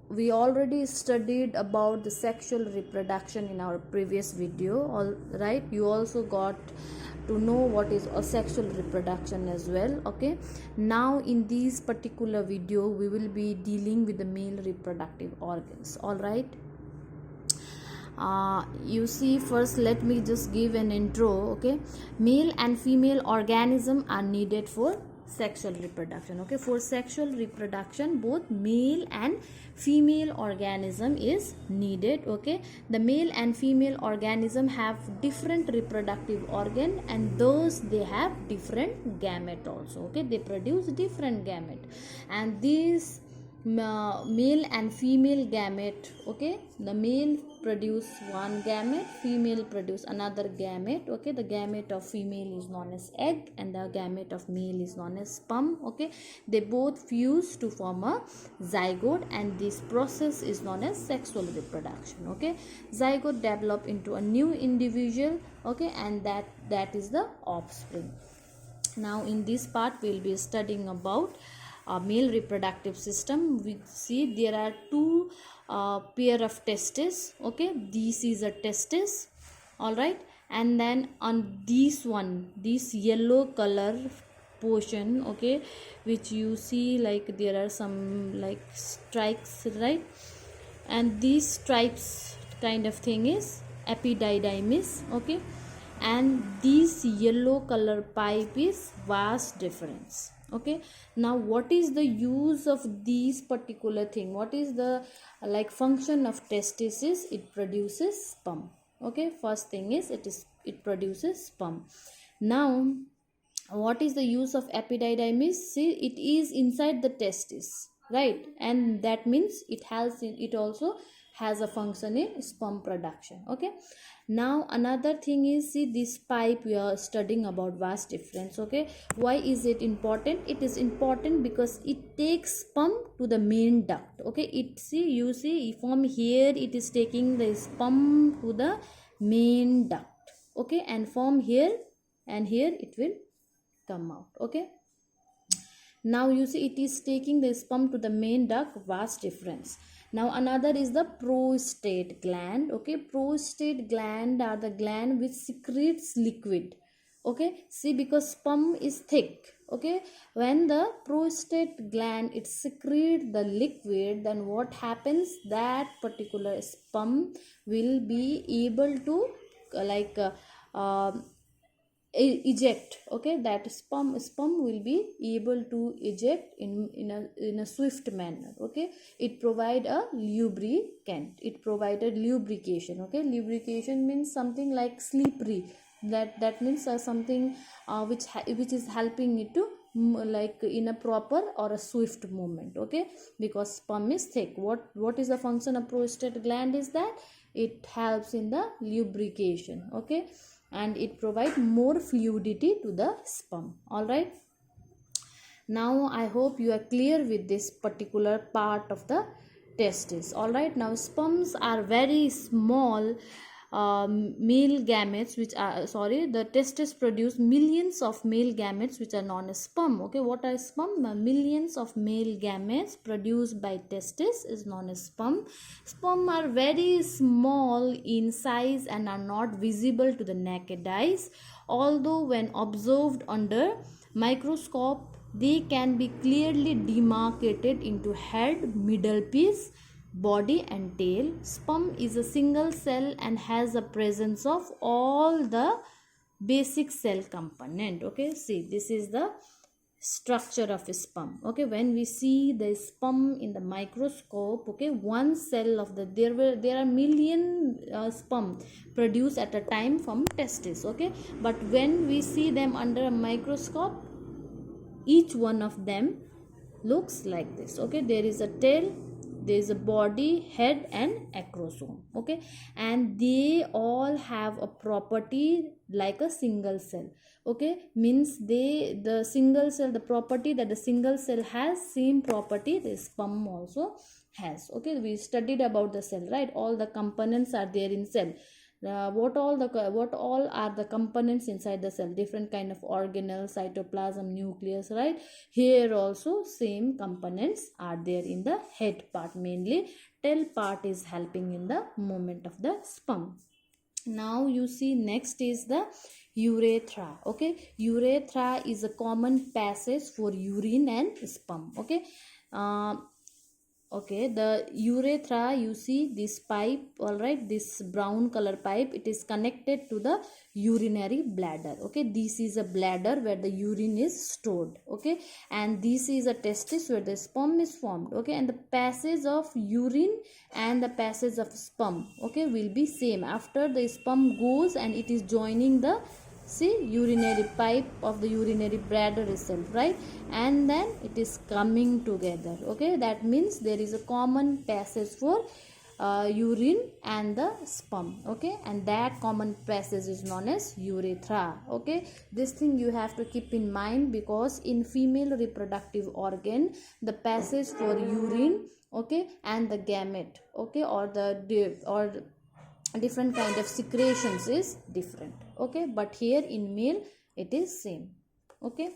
we already studied about the sexual reproduction in our previous video, all right. You also got to know what is a sexual reproduction as well. Okay, now in this particular video we will be dealing with the male reproductive organs. All right. You see, first let me just give an intro. Okay, male and female organism are needed for sexual reproduction. Okay, for sexual reproduction both male and female organism is needed. Okay, the male and female organism have different reproductive organ, and those they have different gamete also. Okay, they produce different gamete, and these male and female gamete, okay, the male produce one gamete, female produce another gamete. Okay, the gamete of female is known as egg and the gamete of male is known as sperm. Okay, they both fuse to form a zygote, and this process is known as sexual reproduction. Okay, zygote develop into a new individual. Okay, and that is the offspring. Now in this part we will be studying about male reproductive system. We see there are two pair of testes. Okay, this is a testis, all right, and then on this one, this yellow color portion, okay, which you see like there are some like stripes, right, and these stripes kind of thing is epididymis. Okay, and this yellow color pipe is vas deferens. Okay, now what is the use of these particular thing? What is the like function of testis? Is it produces sperm. Okay, first thing is it produces sperm. Now what is the use of epididymis? See, it is inside the testis, right, and that means it also has a function in sperm production. Okay, now another thing is, see, this pipe we are studying about vas deferens. Okay, why is it important? It is important because it takes sperm to the main duct. Okay, you see from here it is taking the sperm to the main duct. Okay, and from here and here it will come out. Okay, now you see it is taking the sperm to the main duct, vas deferens. Now another is the prostate gland. Okay, prostate gland are the gland which secretes liquid. Okay, see, because sperm is thick. Okay, when the prostate gland it secretes the liquid, then what happens, that particular sperm will be able to eject. Okay, that sperm will be able to eject in a swift manner. Okay, it provide a lubricant, it provided lubrication. Okay, lubrication means something like slippery, that means something which is helping it to like in a proper or a swift movement. Okay, because sperm is thick. What is the function of prostate gland is that it helps in the lubrication. Okay, and it provides more fluidity to the sperm. All right, now I hope you are clear with this particular part of the testis. All right, now sperms are very small male gametes which are the testes produce millions of male gametes which are known as sperm. Okay, what are sperm? Millions of male gametes produced by testis is known as sperm. Sperm are very small in size and are not visible to the naked eyes, although when observed under microscope they can be clearly demarcated into head, middle piece, body and tail. Sperm is a single cell and has a presence of all the basic cell component. Okay, see, this is the structure of a sperm. Okay, when we see the sperm in the microscope, okay, one cell of there are million sperm produced at a time from testis. Okay, but when we see them under a microscope, each one of them looks like this. Okay, there is a tail, there is a body, head and acrosome. Okay, and they all have a property like a single cell. Okay, means the single cell, the property that the single cell has, same property the sperm also has. Okay, we studied about the cell, right? All the components are there in cell, what all are the components inside the cell? Different kind of organelles, cytoplasm, nucleus, right? Here also same components are there in the head part. Mainly tail part is helping in the movement of the sperm. Now you see next is the urethra. Okay, urethra is a common passage for urine and sperm. Okay, okay, the urethra, you see this pipe, all right, this brown color pipe, it is connected to the urinary bladder. Okay, this is a bladder where the urine is stored. Okay, and this is a testis where the sperm is formed. Okay, and the passage of urine and the passage of sperm, okay, will be same. After the sperm goes and it is joining the, see, urinary pipe of the urinary bladder itself, right? And then it is coming together. Okay, that means there is a common passage for urine and the sperm. Okay, and that common passage is known as urethra. Okay, this thing you have to keep in mind, because in female reproductive organ the passage for urine, okay, and the gamete, okay, or the different kind of secretions is different. Okay, but here in male it is same. Okay.